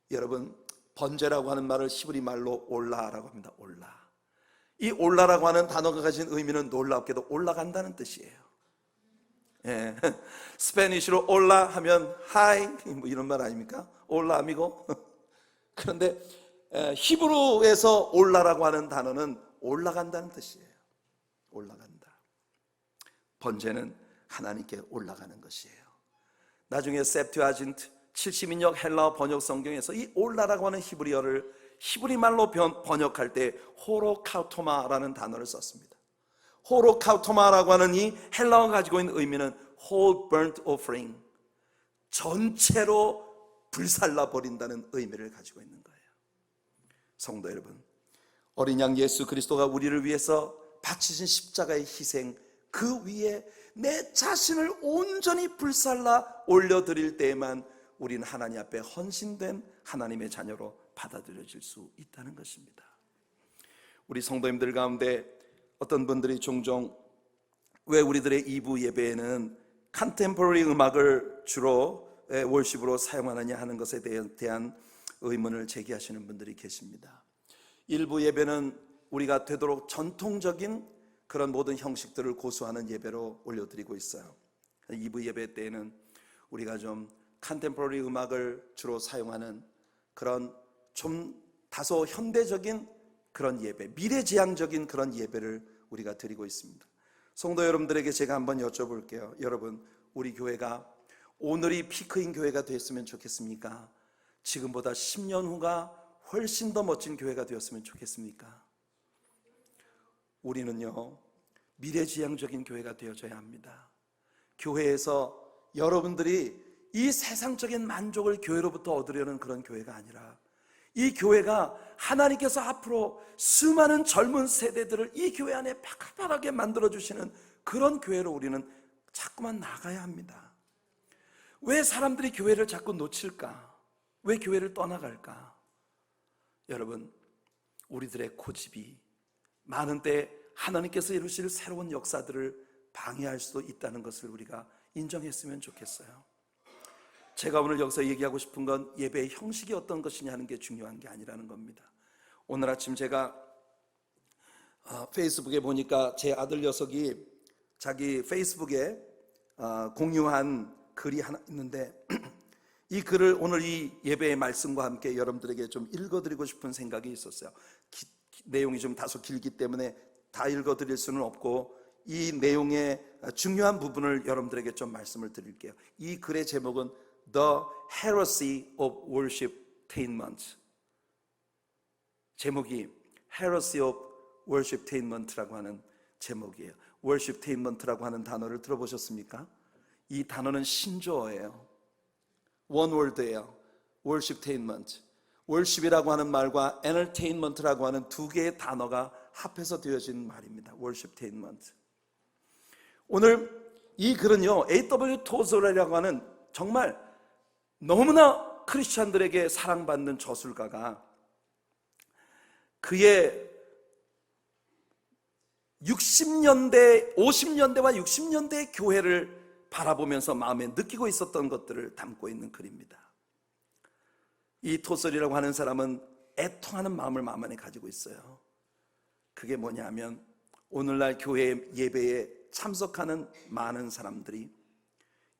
여러분, 번제라고 하는 말을 히브리 말로 올라라고 합니다. 올라. 이 올라라고 하는 단어가 가진 의미는 놀랍게도 올라간다는 뜻이에요. 예. 스페니쉬로 올라 하면 하이 뭐 이런 말 아닙니까? 올라 아미고. 그런데 히브리에서 올라라고 하는 단어는 올라간다는 뜻이에요. 올라간다. 번제는 하나님께 올라가는 것이에요. 나중에 septuagint 70인역 헬라어 번역 성경에서 이 올라라고 하는 히브리어를 히브리 말로 번역할 때 호로카우토마라는 단어를 썼습니다. 호로카우토마라고 하는 이 헬라어가 가지고 있는 의미는 whole burnt offering, 전체로 불살라 버린다는 의미를 가지고 있는 거예요. 성도 여러분, 어린 양 예수 그리스도가 우리를 위해서 바치신 십자가의 희생, 그 위에 내 자신을 온전히 불살라 올려드릴 때에만 우리는 하나님 앞에 헌신된 하나님의 자녀로 받아들여질 수 있다는 것입니다. 우리 성도님들 가운데 어떤 분들이 종종 왜 우리들의 2부 예배에는 컨템포러리 음악을 주로 월십으로 사용하느냐 하는 것에 대한 의문을 제기하시는 분들이 계십니다. 1부 예배는 우리가 되도록 전통적인 그런 모든 형식들을 고수하는 예배로 올려드리고 있어요. 2부 예배 때에는 우리가 좀 컨템포러리 음악을 주로 사용하는 그런 좀 다소 현대적인 그런 예배, 미래지향적인 그런 예배를 우리가 드리고 있습니다. 성도 여러분들에게 제가 한번 여쭤볼게요. 여러분, 우리 교회가 오늘이 피크인 교회가 됐으면 좋겠습니까? 지금보다 10년 후가 훨씬 더 멋진 교회가 되었으면 좋겠습니까? 우리는요, 미래지향적인 교회가 되어져야 합니다. 교회에서 여러분들이 이 세상적인 만족을 교회로부터 얻으려는 그런 교회가 아니라 이 교회가 하나님께서 앞으로 수많은 젊은 세대들을 이 교회 안에 바글바글하게 만들어주시는 그런 교회로 우리는 자꾸만 나가야 합니다. 왜 사람들이 교회를 자꾸 놓칠까? 왜 교회를 떠나갈까? 여러분, 우리들의 고집이 많은 때 하나님께서 이루실 새로운 역사들을 방해할 수도 있다는 것을 우리가 인정했으면 좋겠어요. 제가 오늘 여기서 얘기하고 싶은 건 예배의 형식이 어떤 것이냐 하는 게 중요한 게 아니라는 겁니다. 오늘 아침 제가 페이스북에 보니까 제 아들 녀석이 자기 페이스북에 공유한 글이 하나 있는데 이 글을 오늘 이 예배의 말씀과 함께 여러분들에게 좀 읽어드리고 싶은 생각이 있었어요. 내용이 좀 다소 길기 때문에 다 읽어드릴 수는 없고 이 내용의 중요한 부분을 여러분들에게 좀 말씀을 드릴게요. 이 글의 제목은 The Heresy of Worshiptainment. 제목이 Heresy of Worshiptainment라고 하는 제목이에요. Worshiptainment라고 하는 단어를 들어보셨습니까? 이 단어는 신조어예요. 원월드예요. Worshiptainment. Worship이라고 하는 말과 Entertainment라고 하는 두 개의 단어가 합해서 되어진 말입니다. Worshiptainment. 오늘 이 글은요, A.W. 토저라고 하는 정말 너무나 크리스찬들에게 사랑받는 저술가가 그의 60년대, 50년대와 60년대의 교회를 바라보면서 마음에 느끼고 있었던 것들을 담고 있는 글입니다. 이 토설이라고 하는 사람은 애통하는 마음을 마음 안에 가지고 있어요. 그게 뭐냐면 오늘날 교회 예배에 참석하는 많은 사람들이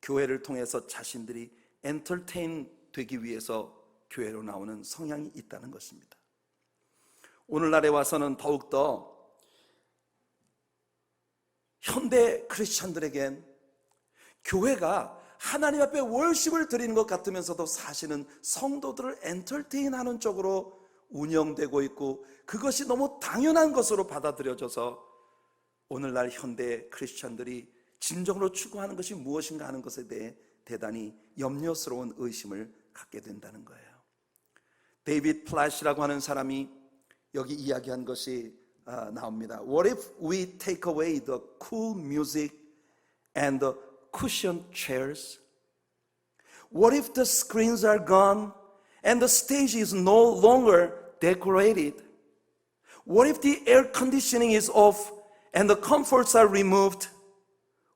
교회를 통해서 자신들이 엔터테인 되기 위해서 교회로 나오는 성향이 있다는 것입니다. 오늘날에 와서는 더욱더 현대 크리스천들에겐 교회가 하나님 앞에 월십을 드리는 것 같으면서도 사실은 성도들을 엔터테인하는 쪽으로 운영되고 있고 그것이 너무 당연한 것으로 받아들여져서 오늘날 현대 크리스천들이 진정으로 추구하는 것이 무엇인가 하는 것에 대해 대단히 염려스러운 의심을 갖게 된다는 거예요. 데이비드 플래시라고 하는 사람이 여기 이야기한 것이 나옵니다. What if we take away the cool music and the cushion chairs? What if the screens are gone and the stage is no longer decorated? What if the air conditioning is off and the comforts are removed?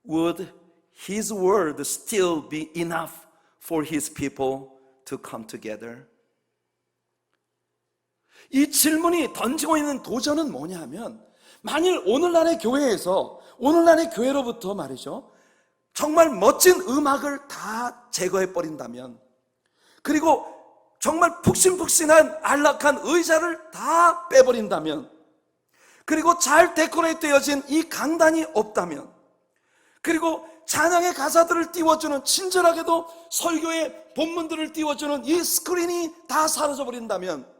Would His word still be enough for His people to come together? 이 질문이 던지고 있는 도전은 뭐냐 하면 만일 오늘날의 교회에서 오늘날의 교회로부터 말이죠 정말 멋진 음악을 다 제거해 버린다면 그리고 정말 푹신푹신한 안락한 의자를 다 빼버린다면 그리고 잘 데코레이트 되어진 이 강단이 없다면 그리고 찬양의 가사들을 띄워주는 친절하게도 설교의 본문들을 띄워주는 이 스크린이 다 사라져버린다면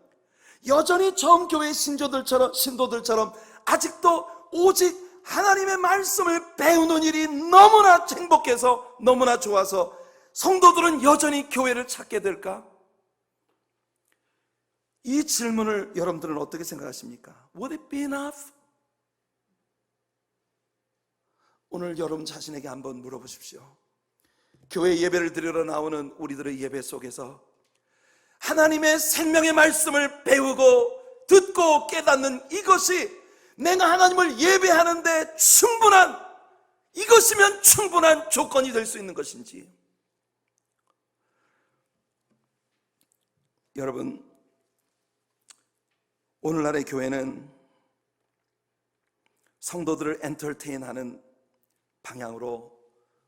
여전히 처음 교회 신도들처럼 아직도 오직 하나님의 말씀을 배우는 일이 너무나 행복해서 너무나 좋아서 성도들은 여전히 교회를 찾게 될까? 이 질문을 여러분들은 어떻게 생각하십니까? Would it be enough? 오늘 여러분 자신에게 한번 물어보십시오. 교회 예배를 드리러 나오는 우리들의 예배 속에서 하나님의 생명의 말씀을 배우고 듣고 깨닫는 이것이 내가 하나님을 예배하는데 충분한 이것이면 충분한 조건이 될 수 있는 것인지. 여러분, 오늘날의 교회는 성도들을 엔터테인하는 방향으로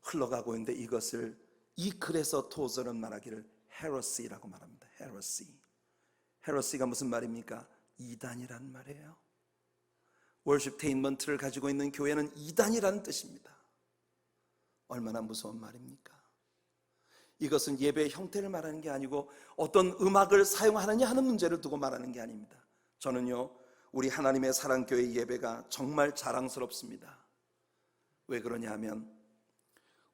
흘러가고 있는데, 이것을 이 글에서 토저는 말하기를 헤러시라고 말합니다. 헤러시가 무슨 말입니까? 이단이란 말이에요. 월십테인먼트를 가지고 있는 교회는 이단이라는 뜻입니다. 얼마나 무서운 말입니까? 이것은 예배의 형태를 말하는 게 아니고 어떤 음악을 사용하느냐 하는 문제를 두고 말하는 게 아닙니다. 저는요, 우리 하나님의 사랑교회 예배가 정말 자랑스럽습니다. 왜 그러냐 하면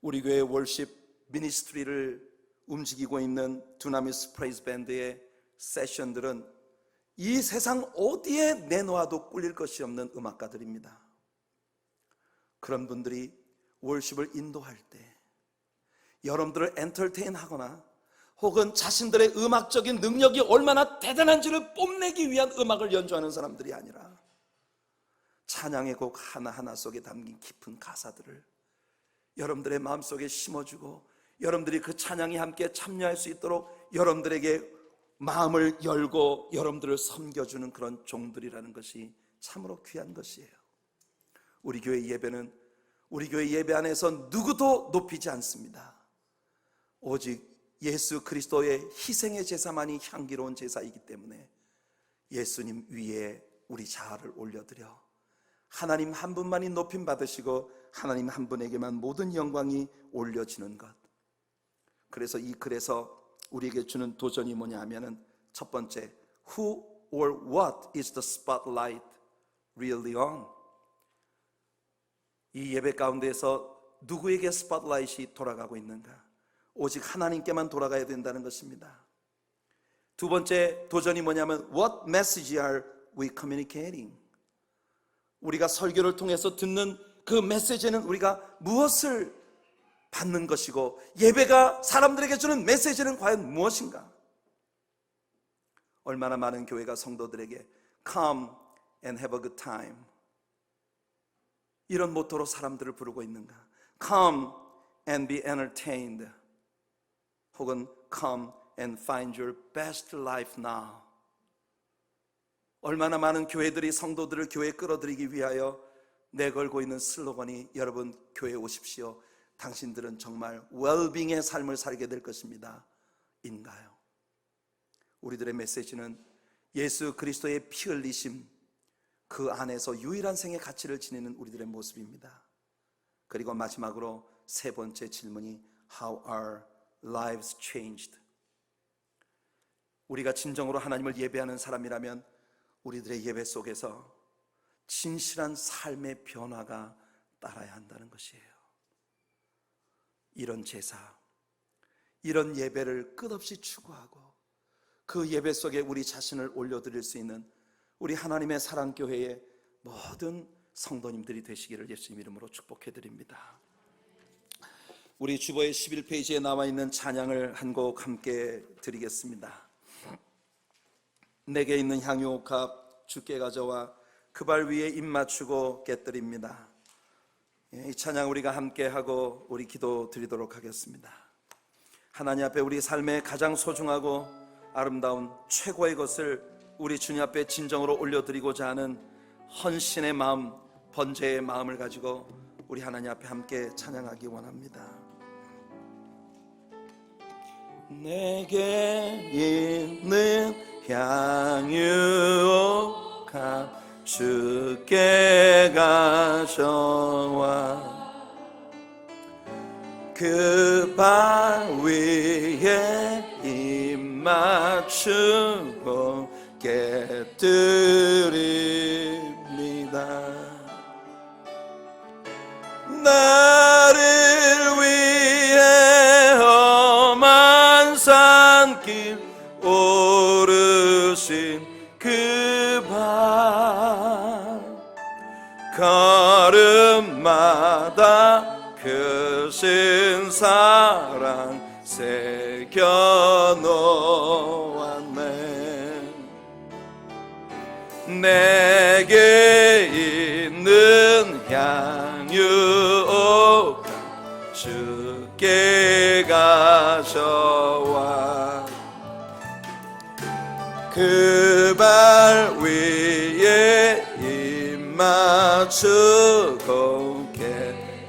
우리 교회 월십 미니스트리를 움직이고 있는 두나미스 프레이즈 밴드의 세션들은 이 세상 어디에 내놓아도 꿀릴 것이 없는 음악가들입니다. 그런 분들이 월십을 인도할 때 여러분들을 엔터테인하거나 혹은 자신들의 음악적인 능력이 얼마나 대단한지를 뽐내기 위한 음악을 연주하는 사람들이 아니라 찬양의 곡 하나하나 속에 담긴 깊은 가사들을 여러분들의 마음속에 심어주고, 여러분들이 그 찬양에 함께 참여할 수 있도록 여러분들에게 마음을 열고 여러분들을 섬겨주는 그런 종들이라는 것이 참으로 귀한 것이에요. 우리 교회 예배는 우리 교회 예배 안에서 누구도 높이지 않습니다. 오직 예수 그리스도의 희생의 제사만이 향기로운 제사이기 때문에 예수님 위에 우리 자아를 올려드려 하나님 한 분만이 높임 받으시고 하나님 한 분에게만 모든 영광이 올려지는 것. 그래서 이 글에서 우리에게 주는 도전이 뭐냐 하면은, 첫 번째, Who or what is the spotlight really on? 이 예배 가운데에서 누구에게 스팟라이트이 돌아가고 있는가? 오직 하나님께만 돌아가야 된다는 것입니다. 두 번째 도전이 뭐냐면 What message are we communicating? 우리가 설교를 통해서 듣는 그 메시지는 우리가 무엇을 받는 것이고, 예배가 사람들에게 주는 메시지는 과연 무엇인가? 얼마나 많은 교회가 성도들에게 Come and have a good time, 이런 모토로 사람들을 부르고 있는가? Come and be entertained, 혹은 Come and find your best life now. 얼마나 많은 교회들이 성도들을 교회에 끌어들이기 위하여 내걸고 있는 슬로건이 여러분 교회에 오십시오, 당신들은 정말 웰빙의 삶을 살게 될 것입니다 인가요? 우리들의 메시지는 예수 그리스도의 피 흘리심, 그 안에서 유일한 생의 가치를 지니는 우리들의 모습입니다. 그리고 마지막으로 세 번째 질문이 How are lives changed? 우리가 진정으로 하나님을 예배하는 사람이라면 우리들의 예배 속에서 진실한 삶의 변화가 따라야 한다는 것이에요. 이런 제사, 이런 예배를 끝없이 추구하고 그 예배 속에 우리 자신을 올려드릴 수 있는 우리 하나님의 사랑교회의 모든 성도님들이 되시기를 예수님 이름으로 축복해드립니다. 우리 주보의 11페이지에 나와 있는 찬양을 한 곡 함께 드리겠습니다. 내게 있는 향유옥합 주께 가져와 그 발 위에 입 맞추고 깨뜨립니다. 이 찬양 우리가 함께 하고 우리 기도 드리도록 하겠습니다. 하나님 앞에 우리 삶의 가장 소중하고 아름다운 최고의 것을 우리 주님 앞에 진정으로 올려드리고자 하는 헌신의 마음, 번제의 마음을 가지고 우리 하나님 앞에 함께 찬양하기 원합니다. 내게 있는 향유옥합 주께 가져와 그 발 위에 입 맞추고 깨뜨립니다. 나를 위해 험한 산길 오르신 그 발, 걸음마다 크신 사랑 새겨 놓았네. 내게 있는 향유옥 주께 가져와 그 발 위에 입 맞추고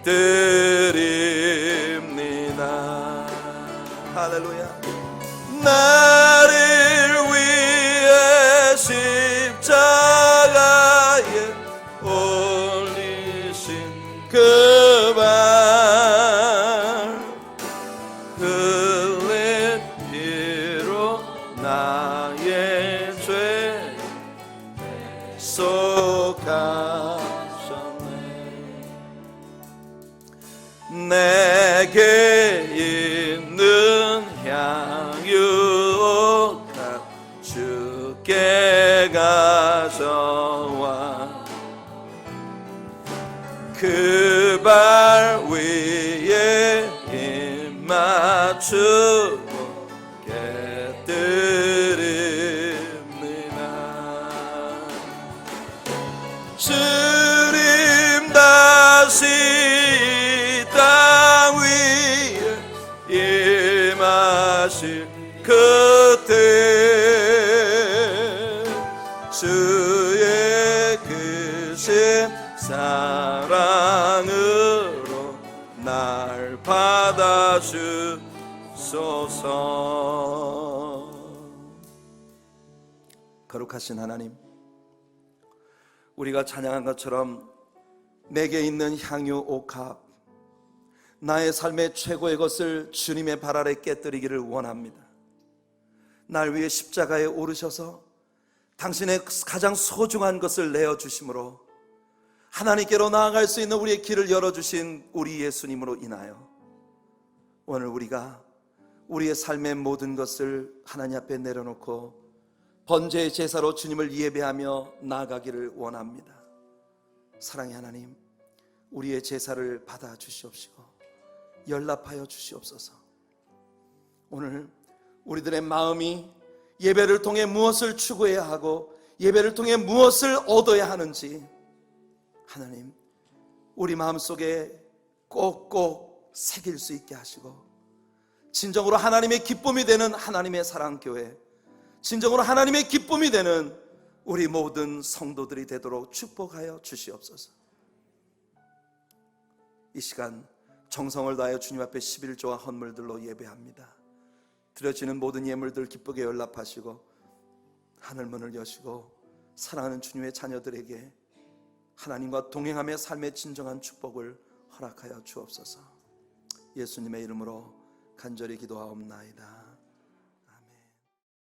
드립니다. 할렐루야. 나를 위해 십자가에 올리신 그 발 흘린 피로 나의 죄 속하셨네. 내게 있는 향유가 주께 가져와 그 발 위에 입 맞추고 깨뜨립니다. 주님 다시 이 땅 위에 임하실 그때 주의 크신 사랑으로 날 받아주소서. 거룩하신 하나님, 우리가 찬양한 것처럼 내게 있는 향유 옥합, 나의 삶의 최고의 것을 주님의 발 아래 깨뜨리기를 원합니다. 날 위해 십자가에 오르셔서 당신의 가장 소중한 것을 내어주심으로 하나님께로 나아갈 수 있는 우리의 길을 열어주신 우리 예수님으로 인하여 오늘 우리가 우리의 삶의 모든 것을 하나님 앞에 내려놓고 번제의 제사로 주님을 예배하며 나아가기를 원합니다. 사랑의 하나님, 우리의 제사를 받아 주시옵시고 연락하여 주시옵소서. 오늘 우리들의 마음이 예배를 통해 무엇을 추구해야 하고 예배를 통해 무엇을 얻어야 하는지 하나님, 우리 마음속에 꼭꼭 새길 수 있게 하시고 진정으로 하나님의 기쁨이 되는 하나님의 사랑교회, 진정으로 하나님의 기쁨이 되는 우리 모든 성도들이 되도록 축복하여 주시옵소서. 이 시간 정성을 다하여 주님 앞에 11조와 헌물들로 예배합니다. 드려지는 모든 예물들 기쁘게 연락하시고 하늘문을 여시고 사랑하는 주님의 자녀들에게 하나님과 동행하며 삶의 진정한 축복을 허락하여 주옵소서. 예수님의 이름으로 간절히 기도하옵나이다.